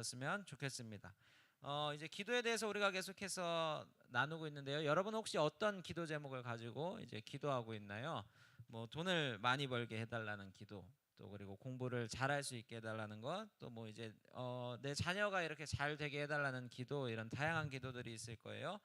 였으면 좋겠습니다. 이제 기도에 대해서 우리가 계속해서 나누고 있는데요. 여러분 혹시 어떤 기도 제목을 가지고 이제 기도하고 있나요? 뭐 돈을 많이 벌게 해달라는 기도, 또 그리고 공부를 잘할 수 있게 해달라는 것, 또 뭐 이제 내 자녀가 이렇게 잘 되게 해달라는 기도, 이런 다양한 기도들이 있을 거예요.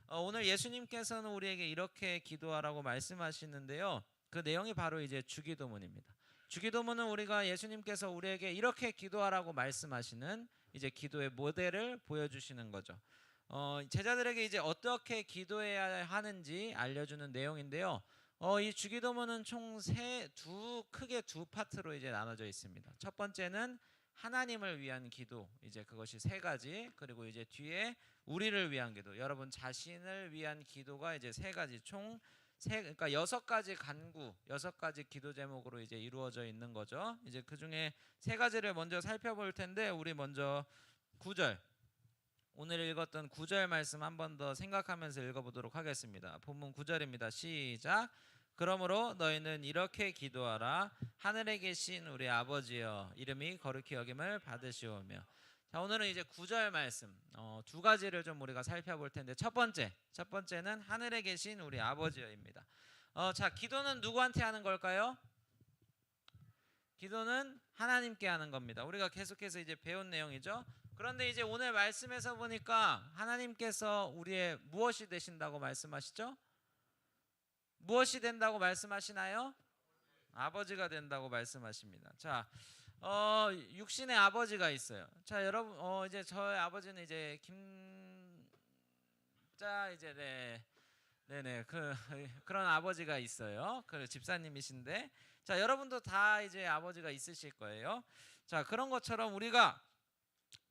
오늘 예수님께서는 우리에게 이렇게 기도하라고 말씀하시는데요. 그 내용이 바로 이제 주기도문입니다. 주기도문은 우리가 예수님께서 우리에게 이렇게 기도하라고 말씀하시는 이제 기도의 모델을 보여주시는 거죠. 제자들에게 이제 어떻게 기도해야 하는지 알려주는 내용인데요. 이 주기도문은 총 크게 두 파트로 이제 나눠져 있습니다. 첫 번째는 하나님을 위한 기도, 이제 그것이 세 가지, 그리고 이제 뒤에 우리를 위한 기도, 여러분 자신을 위한 기도가 이제 세 가지, 그러니까 6가지 간구, 6가지 기도 제목으로 이제 이루어져 있는 거죠. 이제 그 중에 세 가지를 먼저 살펴볼 텐데, 우리 먼저 9절, 오늘 읽었던 9절 말씀 한 번 더 생각하면서 읽어보도록 하겠습니다. 본문 9절입니다. 시작. 그러므로 너희는 이렇게 기도하라. 하늘에 계신 우리 아버지여, 이름이 거룩히 여김을 받으시오며. 자, 오늘은 이제 9절 말씀 두 가지를 좀 우리가 살펴볼 텐데, 첫 번째는 하늘에 계신 우리 아버지여입니다. 자, 기도는 누구한테 하는 걸까요? 기도는 하나님께 하는 겁니다. 우리가 계속해서 이제 배운 내용이죠. 그런데 이제 오늘 말씀에서 보니까 하나님께서 우리의 무엇이 되신다고 말씀하시죠? 무엇이 된다고 말씀하시나요? 아버지가 된다고 말씀하십니다. 자, 육신의 아버지가 있어요. 자, 여러분, 이제 저의 아버지는 이제 네네, 그런 아버지가 있어요. 그 집사님이신데, 자, 여러분도 다 이제 아버지가 있으실 거예요. 자, 그런 것처럼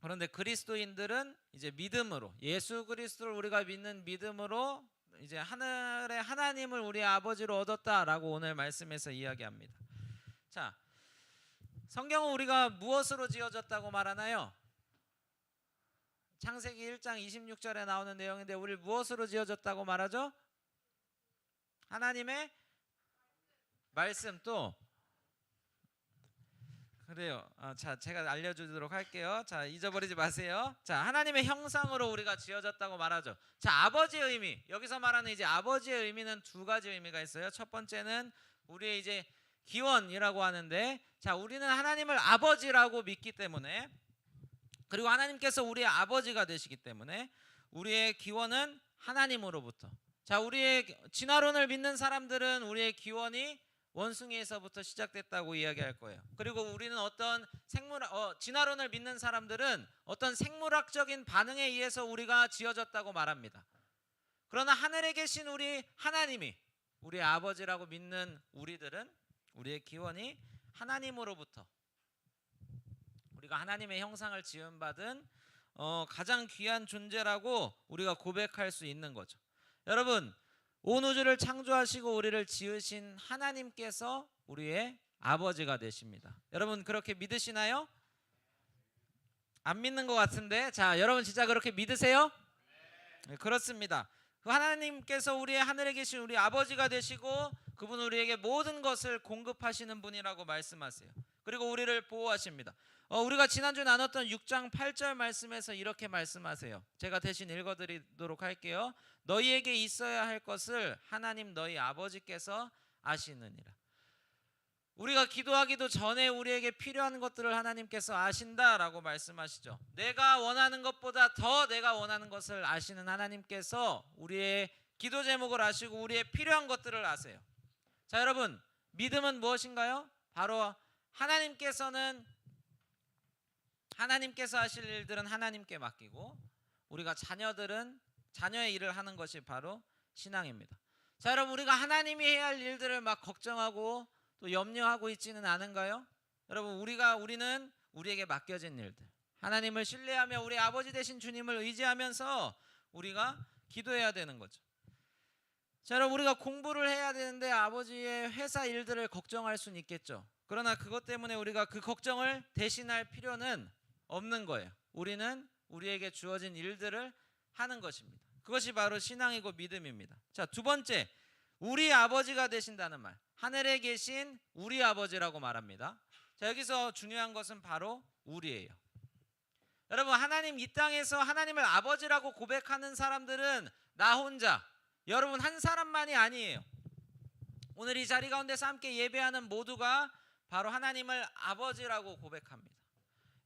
그런데 그리스도인들은 이제 믿음으로, 예수 그리스도를 우리가 믿는 믿음으로 이제 하늘의 하나님을 우리 아버지로 얻었다라고 오늘 말씀에서 이야기합니다. 자, 성경은 우리가 무엇으로 지어졌다고 말하나요? 창세기 1장 26절에 나오는 내용인데, 우리 무엇으로 지어졌다고 말하죠? 하나님의 말씀. 또 그래요. 자, 제가 알려주도록 할게요. 자, 잊어버리지 마세요. 자, 하나님의 형상으로 우리가 지어졌다고 말하죠. 자, 아버지의 의미, 여기서 말하는 이제 아버지의 의미는 두 가지 의미가 있어요. 첫 번째는 우리의 이제 기원이라고 하는데, 자, 우리는 하나님을 아버지라고 믿기 때문에, 그리고 하나님께서 우리의 아버지가 되시기 때문에 우리의 기원은 하나님으로부터. 자, 우리의 진화론을 믿는 사람들은 우리의 기원이 원숭이에서부터 시작됐다고 이야기할 거예요. 그리고 우리는 진화론을 믿는 사람들은 어떤 생물학적인 반응에 의해서 우리가 지어졌다고 말합니다. 그러나 하늘에 계신 우리 하나님이 우리의 아버지라고 믿는 우리들은 우리의 기원이 하나님으로부터, 우리가 하나님의 형상을 지음받은 가장 귀한 존재라고 우리가 고백할 수 있는 거죠. 여러분, 온 우주를 창조하시고 우리를 지으신 하나님께서 우리의 아버지가 되십니다. 여러분, 그렇게 믿으시나요? 안 믿는 것 같은데, 자, 여러분 진짜 그렇게 믿으세요? 네, 그렇습니다. 그 하나님께서 우리의 하늘에 계신 우리 아버지가 되시고, 그분 우리에게 모든 것을 공급하시는 분이라고 말씀하세요. 그리고 우리를 보호하십니다. 우리가 지난주에 나눴던 6장 8절 말씀에서 이렇게 말씀하세요. 제가 대신 읽어드리도록 할게요. 너희에게 있어야 할 것을 하나님 너희 아버지께서 아시느니라. 우리가 기도하기도 전에 우리에게 필요한 것들을 하나님께서 아신다라고 말씀하시죠. 내가 원하는 것보다 더 내가 원하는 것을 아시는 하나님께서 우리의 기도 제목을 아시고 우리의 필요한 것들을 아세요. 자, 여러분, 믿음은 무엇인가요? 바로 하나님께서 하실 일들은 하나님께 맡기고, 우리가 자녀의 일을 하는 것이 바로 신앙입니다. 자, 여러분, 우리가 하나님이 해야 할 일들을 막 걱정하고 또 염려하고 있지는 않은가요? 여러분, 우리는 우리에게 맡겨진 일들, 하나님을 신뢰하며 우리 아버지 되신 주님을 의지하면서 우리가 기도해야 되는 거죠. 자, 여러분, 우리가 공부를 해야 되는데 아버지의 회사 일들을 걱정할 수는 있겠죠. 그러나 그것 때문에 우리가 그 걱정을 대신할 필요는 없는 거예요. 우리는 우리에게 주어진 일들을 하는 것입니다. 그것이 바로 신앙이고 믿음입니다. 자, 두 번째, 우리 아버지가 되신다는 말, 하늘에 계신 우리 아버지라고 말합니다. 자, 여기서 중요한 것은 바로 우리예요. 여러분, 하나님 이 땅에서 하나님을 아버지라고 고백하는 사람들은 나 혼자, 여러분 한 사람만이 아니에요. 오늘 이 자리 가운데서 함께 예배하는 모두가 바로 하나님을 아버지라고 고백합니다.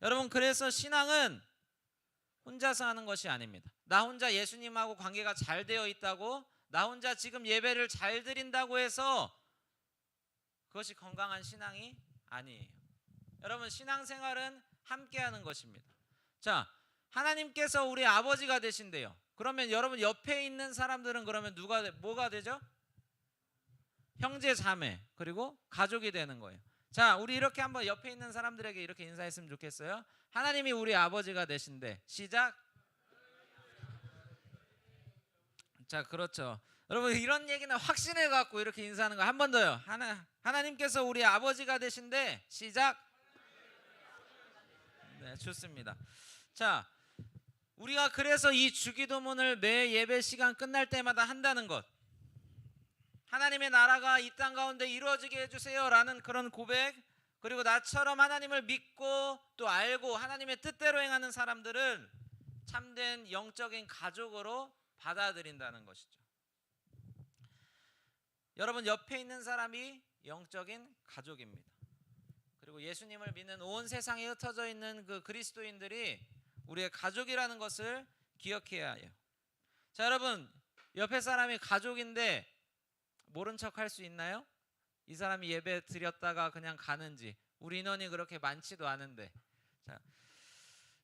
여러분, 그래서 신앙은 혼자서 하는 것이 아닙니다. 나 혼자 예수님하고 관계가 잘 되어 있다고, 나 혼자 지금 예배를 잘 드린다고 해서 그것이 건강한 신앙이 아니에요. 여러분, 신앙생활은 함께하는 것입니다. 자, 하나님께서 우리 아버지가 되신대요. 그러면 여러분 옆에 있는 사람들은 그러면 뭐가 되죠? 형제 자매 그리고 가족이 되는 거예요. 자, 우리 이렇게 한번 옆에 있는 사람들에게 이렇게 인사했으면 좋겠어요. 하나님이 우리 아버지가 되신대. 시작. 자, 그렇죠. 여러분, 이런 얘기는 확신을 갖고 이렇게 인사하는 거 한 번 더요. 하나님께서 우리 아버지가 되신대. 시작. 네, 좋습니다. 자, 우리가 그래서 이 주기도문을 매 예배 시간 끝날 때마다 한다는 것, 하나님의 나라가 이 땅 가운데 이루어지게 해주세요 라는 그런 고백, 그리고 나처럼 하나님을 믿고 또 알고 하나님의 뜻대로 행하는 사람들은 참된 영적인 가족으로 받아들인다는 것이죠. 여러분, 옆에 있는 사람이 영적인 가족입니다. 그리고 예수님을 믿는 온 세상에 흩어져 있는 그 그리스도인들이 우리의 가족이라는 것을 기억해야 해요. 자, 여러분, 옆에 사람이 가족인데 모른 척 할 수 있나요? 이 사람이 예배 드렸다가 그냥 가는지, 우리 인원이 그렇게 많지도 않은데. 자,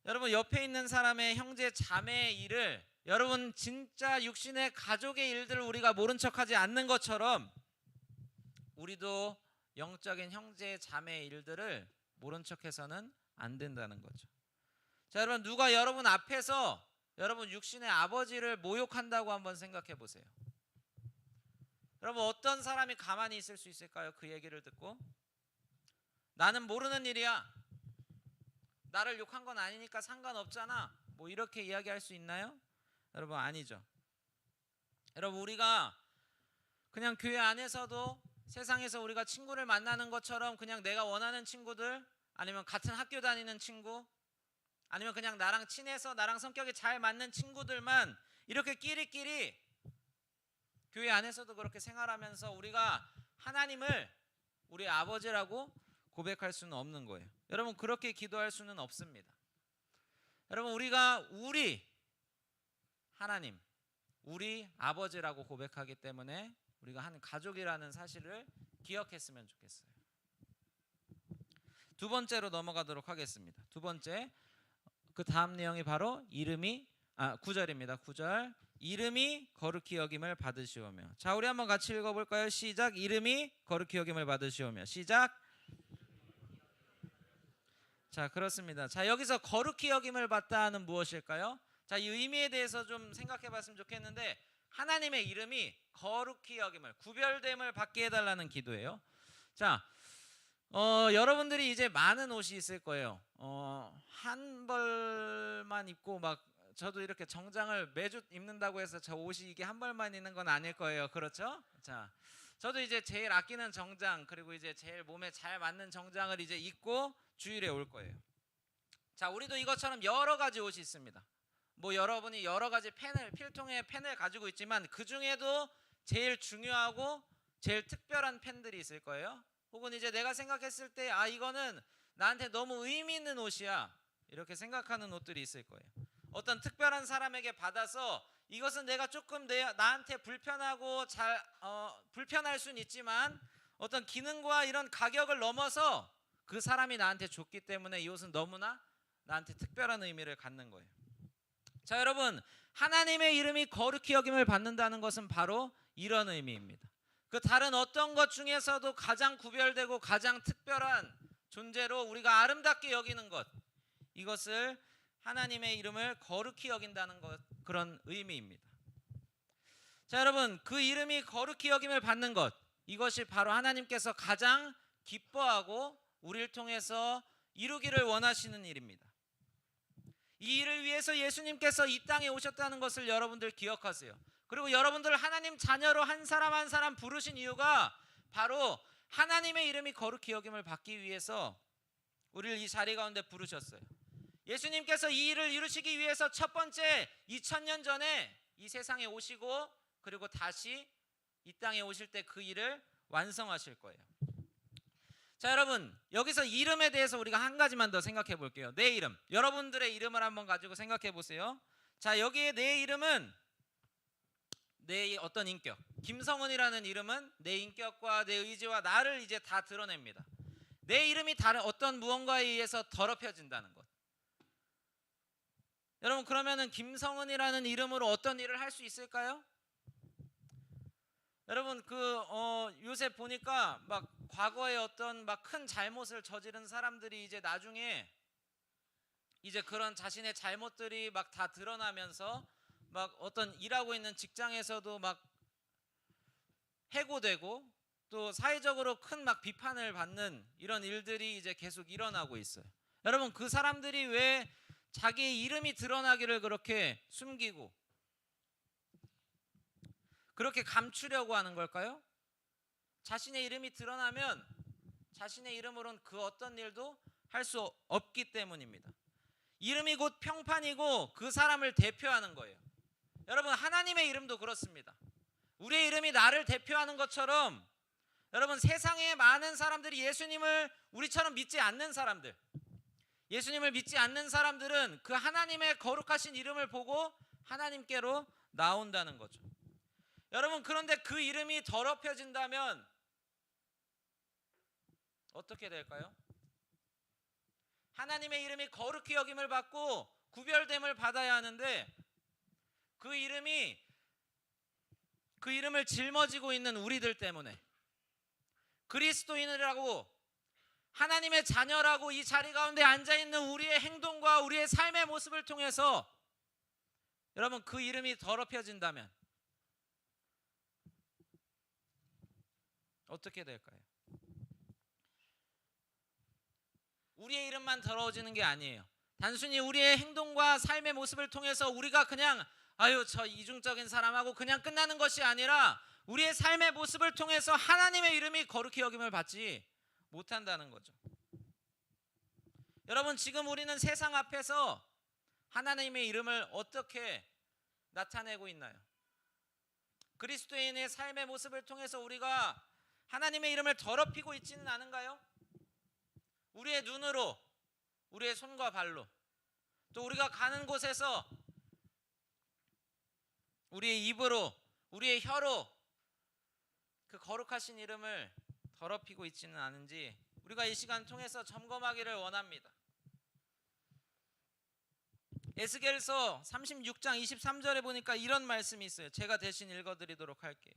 여러분, 옆에 있는 사람의 형제 자매의 일을, 여러분 진짜 육신의 가족의 일들을 우리가 모른 척하지 않는 것처럼 우리도 영적인 형제 자매의 일들을 모른 척해서는 안 된다는 거죠. 자, 여러분, 누가 여러분 앞에서 여러분 육신의 아버지를 모욕한다고 한번 생각해 보세요. 여러분, 어떤 사람이 가만히 있을 수 있을까요? 그 얘기를 듣고 나는 모르는 일이야, 나를 욕한 건 아니니까 상관없잖아, 뭐 이렇게 이야기할 수 있나요? 여러분, 아니죠. 여러분, 우리가 그냥 교회 안에서도 세상에서 우리가 친구를 만나는 것처럼 그냥 내가 원하는 친구들, 아니면 같은 학교 다니는 친구, 아니면 그냥 나랑 친해서 나랑 성격이 잘 맞는 친구들만 이렇게 끼리끼리 교회 안에서도 그렇게 생활하면서 우리가 하나님을 우리 아버지라고 고백할 수는 없는 거예요. 여러분, 그렇게 기도할 수는 없습니다. 여러분, 우리가 우리 하나님, 우리 아버지라고 고백하기 때문에 우리가 한 가족이라는 사실을 기억했으면 좋겠어요. 두 번째로 넘어가도록 하겠습니다. 두 번째, 그 다음 내용이 바로 9절입니다. 9절. 이름이 거룩히 여김을 받으시오며. 자, 우리 한번 같이 읽어볼까요? 시작. 이름이 거룩히 여김을 받으시오며. 시작. 자, 그렇습니다. 자, 여기서 거룩히 여김을 받다는 무엇일까요? 자, 이 의미에 대해서 좀 생각해 봤으면 좋겠는데, 하나님의 이름이 거룩히 여김을, 구별됨을 받게 해달라는 기도예요. 자, 여러분들이 이제 많은 옷이 있을 거예요. 한 벌만 입고 막, 저도 이렇게 정장을 매주 입는다고 해서 저 옷이 이게 한 벌만 있는 건 아닐 거예요. 그렇죠? 자, 저도 이제 제일 아끼는 정장, 그리고 이제 제일 몸에 잘 맞는 정장을 이제 입고 주일에 올 거예요. 자, 우리도 이것처럼 여러 가지 옷이 있습니다. 뭐 여러분이 여러 가지 필통의 펜을 가지고 있지만 그 중에도 제일 중요하고 제일 특별한 펜들이 있을 거예요. 혹은 이제 내가 생각했을 때, 아, 이거는 나한테 너무 의미 있는 옷이야, 이렇게 생각하는 옷들이 있을 거예요. 어떤 특별한 사람에게 받아서 이것은 내가 조금 나한테 불편하고 불편할 수는 있지만 어떤 기능과 이런 가격을 넘어서 그 사람이 나한테 줬기 때문에 이 옷은 너무나 나한테 특별한 의미를 갖는 거예요. 자, 여러분, 하나님의 이름이 거룩히 여김을 받는다는 것은 바로 이런 의미입니다. 그 다른 어떤 것 중에서도 가장 구별되고 가장 특별한 존재로 우리가 아름답게 여기는 것, 이것을 하나님의 이름을 거룩히 여긴다는 것, 그런 의미입니다. 자, 여러분, 그 이름이 거룩히 여김을 받는 것, 이것이 바로 하나님께서 가장 기뻐하고 우리를 통해서 이루기를 원하시는 일입니다. 이 일을 위해서 예수님께서 이 땅에 오셨다는 것을 여러분들 기억하세요. 그리고 여러분들 하나님 자녀로 한 사람 한 사람 부르신 이유가 바로 하나님의 이름이 거룩히 여김을 받기 위해서 우리를 이 자리 가운데 부르셨어요. 예수님께서 이 일을 이루시기 위해서 첫 번째 2000년 전에 이 세상에 오시고 그리고 다시 이 땅에 오실 때 그 일을 완성하실 거예요. 자, 여러분, 여기서 이름에 대해서 우리가 한 가지만 더 생각해 볼게요. 내 이름, 여러분들의 이름을 한번 가지고 생각해 보세요. 자, 여기에 내 이름은 내 어떤 인격, 김성은이라는 이름은 내 인격과 내 의지와 나를 이제 다 드러냅니다. 내 이름이 다른 어떤 무언가에 의해서 더럽혀진다는 것. 여러분, 그러면은 김성은이라는 이름으로 어떤 일을 할 수 있을까요? 여러분, 요새 보니까 막 과거에 어떤 막 큰 잘못을 저지른 사람들이 이제 나중에 이제 그런 자신의 잘못들이 막 다 드러나면서 막 어떤 일하고 있는 직장에서도 막 해고되고 또 사회적으로 큰 막 비판을 받는 이런 일들이 이제 계속 일어나고 있어요. 여러분, 그 사람들이 왜 자기의 이름이 드러나기를 그렇게 숨기고 그렇게 감추려고 하는 걸까요? 자신의 이름이 드러나면 자신의 이름으로는 그 어떤 일도 할 수 없기 때문입니다. 이름이 곧 평판이고 그 사람을 대표하는 거예요. 여러분, 하나님의 이름도 그렇습니다. 우리의 이름이 나를 대표하는 것처럼 여러분, 세상에 많은 사람들이 예수님을 우리처럼 믿지 않는 사람들, 예수님을 믿지 않는 사람들은 그 하나님의 거룩하신 이름을 보고 하나님께로 나온다는 거죠. 여러분, 그런데 그 이름이 더럽혀진다면 어떻게 될까요? 하나님의 이름이 거룩히 여김을 받고 구별됨을 받아야 하는데 그 이름을 짊어지고 있는 우리들 때문에 그리스도인이라고 하나님의 자녀라고 이 자리 가운데 앉아있는 우리의 행동과 우리의 삶의 모습을 통해서 여러분, 그 이름이 더럽혀진다면 어떻게 될까요? 우리의 이름만 더러워지는 게 아니에요. 단순히 우리의 행동과 삶의 모습을 통해서 우리가 그냥 저 이중적인 사람하고 그냥 끝나는 것이 아니라 우리의 삶의 모습을 통해서 하나님의 이름이 거룩히 여김을 받지 못한다는 거죠. 여러분, 지금 우리는 세상 앞에서 하나님의 이름을 어떻게 나타내고 있나요? 그리스도인의 삶의 모습을 통해서 우리가 하나님의 이름을 더럽히고 있지는 않은가요? 우리의 눈으로, 우리의 손과 발로, 또 우리가 가는 곳에서 우리의 입으로, 우리의 혀로 그 거룩하신 이름을 더럽히고 있지는 않은지 우리가 이 시간 통해서 점검하기를 원합니다. 에스겔서 36장 23절에 보니까 이런 말씀이 있어요. 제가 대신 읽어드리도록 할게요.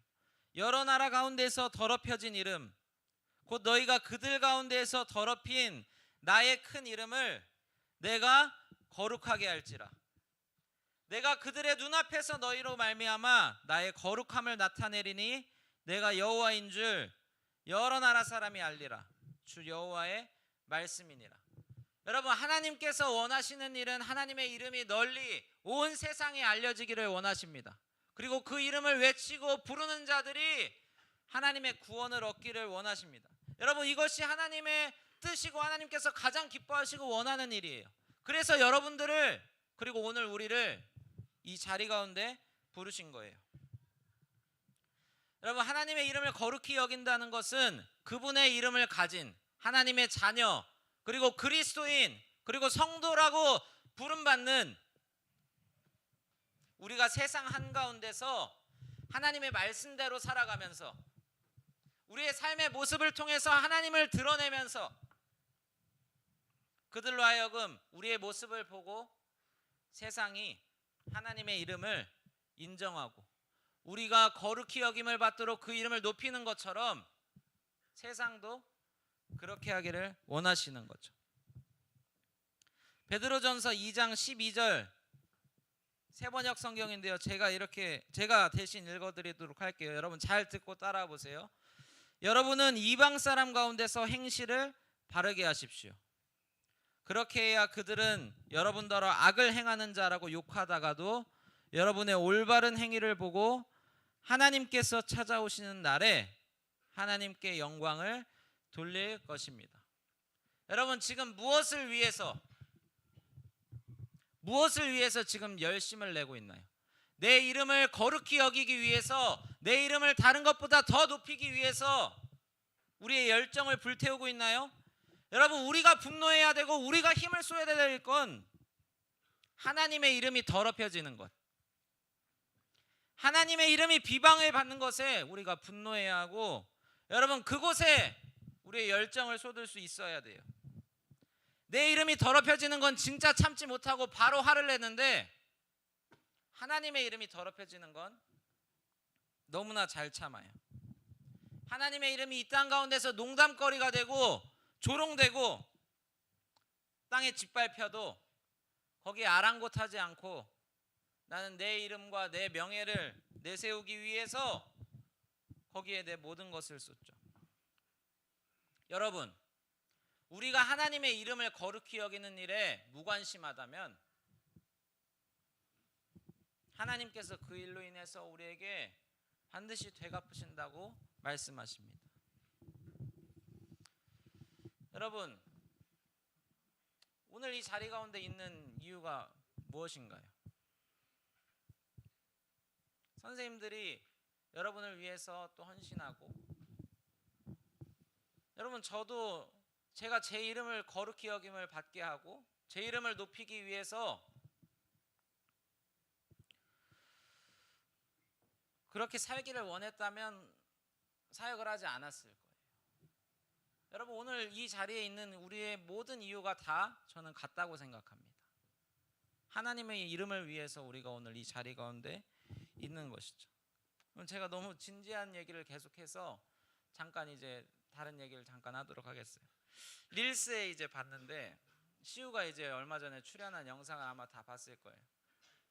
여러 나라 가운데서 더럽혀진 이름, 곧 너희가 그들 가운데에서 더럽힌 나의 큰 이름을 내가 거룩하게 할지라. 내가 그들의 눈앞에서 너희로 말미암아 나의 거룩함을 나타내리니 내가 여호와인 줄 여러 나라 사람이 알리라. 주 여호와의 말씀이니라. 여러분, 하나님께서 원하시는 일은 하나님의 이름이 널리 온 세상에 알려지기를 원하십니다. 그리고 그 이름을 외치고 부르는 자들이 하나님의 구원을 얻기를 원하십니다. 여러분, 이것이 하나님의 뜻이고 하나님께서 가장 기뻐하시고 원하는 일이에요. 그래서 여러분들을 그리고 오늘 우리를 이 자리 가운데 부르신 거예요. 여러분, 하나님의 이름을 거룩히 여긴다는 것은 그분의 이름을 가진 하나님의 자녀 그리고 그리스도인 그리고 성도라고 부름받는 우리가 세상 한가운데서 하나님의 말씀대로 살아가면서 우리의 삶의 모습을 통해서 하나님을 드러내면서 그들로 하여금 우리의 모습을 보고 세상이 하나님의 이름을 인정하고 우리가 거룩히 여김을 받도록 그 이름을 높이는 것처럼 세상도 그렇게 하기를 원하시는 거죠. 베드로전서 2장 12절 세번역 성경인데요. 제가 대신 읽어드리도록 할게요. 여러분 잘 듣고 따라와 보세요. 여러분은 이방 사람 가운데서 행실을 바르게 하십시오. 그렇게 해야 그들은 여러분더러 악을 행하는 자라고 욕하다가도 여러분의 올바른 행위를 보고 하나님께서 찾아오시는 날에 하나님께 영광을 돌릴 것입니다. 여러분, 지금 무엇을 위해서 무엇을 위해서 지금 열심을 내고 있나요? 내 이름을 거룩히 여기기 위해서, 내 이름을 다른 것보다 더 높이기 위해서 우리의 열정을 불태우고 있나요? 여러분, 우리가 분노해야 되고 우리가 힘을 쏟아야 될 건 하나님의 이름이 더럽혀지는 것, 하나님의 이름이 비방을 받는 것에 우리가 분노해야 하고, 여러분, 그곳에 우리의 열정을 쏟을 수 있어야 돼요. 내 이름이 더럽혀지는 건 진짜 참지 못하고 바로 화를 내는데, 하나님의 이름이 더럽혀지는 건 너무나 잘 참아요. 하나님의 이름이 이 땅 가운데서 농담거리가 되고 조롱되고 땅에 짓밟혀도 거기에 아랑곳하지 않고 나는 내 이름과 내 명예를 내세우기 위해서 거기에 내 모든 것을 쏟죠. 여러분, 우리가 하나님의 이름을 거룩히 여기는 일에 무관심하다면 하나님께서 그 일로 인해서 우리에게 반드시 되갚으신다고 말씀하십니다. 여러분, 오늘 이 자리 가운데 있는 이유가 무엇인가요? 선생님들이 여러분을 위해서 또 헌신하고, 여러분, 저도 제가 제 이름을 거룩히 여김을 받게 하고 제 이름을 높이기 위해서 그렇게 살기를 원했다면 사역을 하지 않았을 거예요. 여러분, 오늘 이 자리에 있는 우리의 모든 이유가 다 저는 같다고 생각합니다. 하나님의 이름을 위해서 우리가 오늘 이 자리 가운데 있는 것이죠. 그럼 제가 너무 진지한 얘기를 계속해서 잠깐 이제 다른 얘기를 잠깐 하도록 하겠어요. 릴스에 이제 봤는데 시우가 이제 얼마 전에 출연한 영상을 아마 다 봤을 거예요.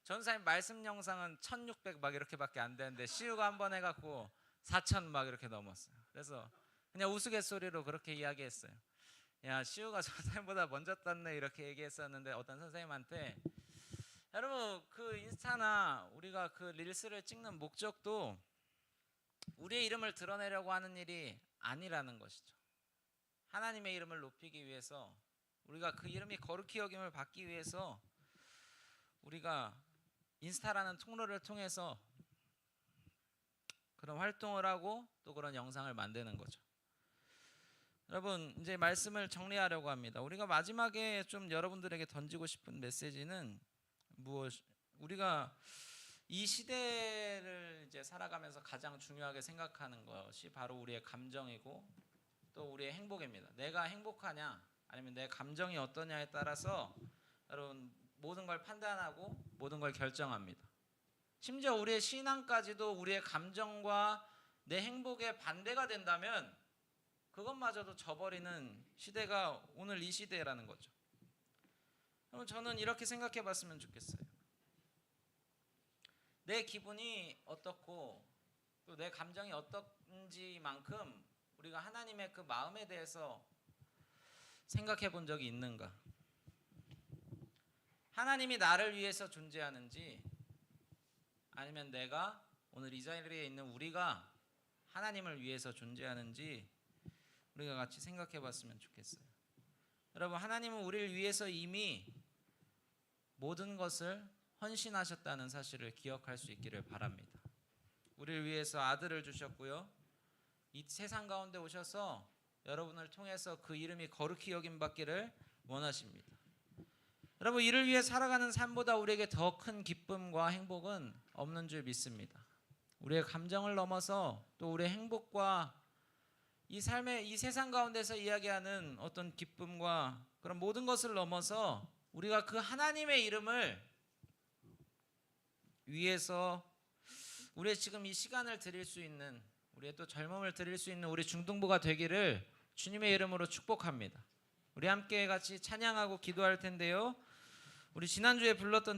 전사님 말씀 영상은 1600 막 이렇게밖에 안 되는데 시우가 한번 해갖고 4000 막 이렇게 넘었어요. 그래서 그냥 우스갯소리로 그렇게 이야기했어요. 야, 시우가 전사님보다 먼저 떴네 이렇게 얘기했었는데, 어떤 선생님한테 여러분, 그 인스타나 우리가 그 릴스를 찍는 목적도 우리의 이름을 드러내려고 하는 일이 아니라는 것이죠. 하나님의 이름을 높이기 위해서, 우리가 그 이름이 거룩히 여김을 받기 위해서 우리가 인스타라는 통로를 통해서 그런 활동을 하고 또 그런 영상을 만드는 거죠. 여러분, 이제 말씀을 정리하려고 합니다. 우리가 마지막에 좀 여러분들에게 던지고 싶은 메시지는 우리가 이 시대를 이제 살아가면서 가장 중요하게 생각하는 것이 바로 우리의 감정이고 또 우리의 행복입니다. 내가 행복하냐 아니면 내 감정이 어떠냐에 따라서 여러분 모든 걸 판단하고 모든 걸 결정합니다. 심지어 우리의 신앙까지도 우리의 감정과 내 행복에 반대가 된다면 그것마저도 저버리는 시대가 오늘 이 시대라는 거죠. 그럼 저는 이렇게 생각해 봤으면 좋겠어요. 내 기분이 어떻고 또 내 감정이 어떤지만큼 우리가 하나님의 그 마음에 대해서 생각해 본 적이 있는가? 하나님이 나를 위해서 존재하는지 아니면 내가 오늘 이 자리에 있는 우리가 하나님을 위해서 존재하는지 우리가 같이 생각해 봤으면 좋겠어요. 여러분, 하나님은 우리를 위해서 이미 모든 것을 헌신하셨다는 사실을 기억할 수 있기를 바랍니다. 우리를 위해서 아들을 주셨고요, 이 세상 가운데 오셔서 여러분을 통해서 그 이름이 거룩히 여김 받기를 원하십니다. 여러분, 이를 위해 살아가는 삶보다 우리에게 더 큰 기쁨과 행복은 없는 줄 믿습니다. 우리의 감정을 넘어서 또 우리의 행복과 이 삶의 이 세상 가운데서 이야기하는 어떤 기쁨과 그런 모든 것을 넘어서 우리가 그 하나님의 이름을 위해서 우리의 지금 이 시간을 드릴 수 있는, 우리의 또 젊음을 드릴 수 있는 우리 중등부가 되기를 주님의 이름으로 축복합니다. 우리 함께 같이 찬양하고 기도할 텐데요. 우리 지난주에 불렀던